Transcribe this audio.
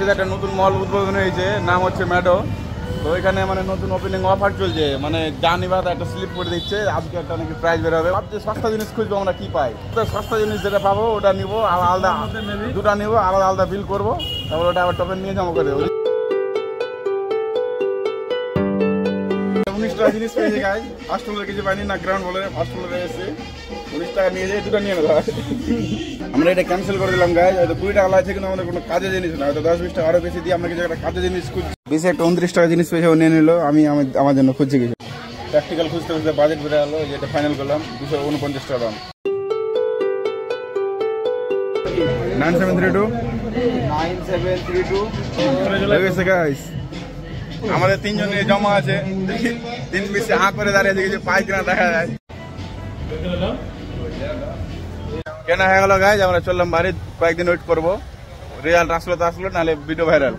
রাজশাহীতে একটা নতুন মল উদ্বোধন হয়েছে, নাম হচ্ছে ম্যাডো। তো ওইখানে মানে নতুন ওপেনিং অফার চলছে, মানে যা নিবা একটা স্লিপ করে দিচ্ছে, আজকে একটা নাকি প্রাইস বের হবে। ভাবছি সস্তা জিনিস খুঁজবো আমরা কি পাই, তো সস্তা জিনিস যেটা পাবো ওটা নিবো, আলাদা দুটা নিবো, আলাদা আলাদা বিল করবো, তারপর ওটা আবার টোকেন নিয়ে জমা করে দেবো। 19 টাকা জিনিস পেয়েছে গাই, ফার্স্ট ফ্লোরে কিছু পাইনি না, গ্রাউন্ড ফ্লোরে ফার্স্ট ফ্লোরে এসে 19 টাকা নিয়ে যাই, দুটো নিয়ে নেওয়া। আমরা এটা ক্যান্সেল করে দিলাম গাই, হয়তো 20 টাকা লাগছে, কিন্তু আমাদের কোনো কাজে জিনিস না, হয়তো 10-20 টাকা আরো বেশি দিয়ে আমরা কিছু একটা কাজে জিনিস খুঁজছি। বেশি একটা 29 টাকা জিনিস পেয়েছে, ও নিয়ে নিল, আমি আমার জন্য খুঁজছি কিছু। প্র্যাকটিক্যাল খুঁজতে খুঁজতে বাজেট বেড়ে গেলো, যেটা ফাইনাল করলাম 249 টাকা দাম। 9732 হয়ে গেছে গাইস। আমাদের তিনজন জমা আছে, দেখি 3 পিসে হাঁ করে দাঁড়িয়ে দেখি পাই কিনা দেখা যায়। কেনা হয়ে গেল গাইস, আমরা চললাম বাড়ি, কয়েকদিন ওয়েট করবো, রেজাল্ট আসলো তো আসলো, নাহলে ভিডিও ভাইরাল।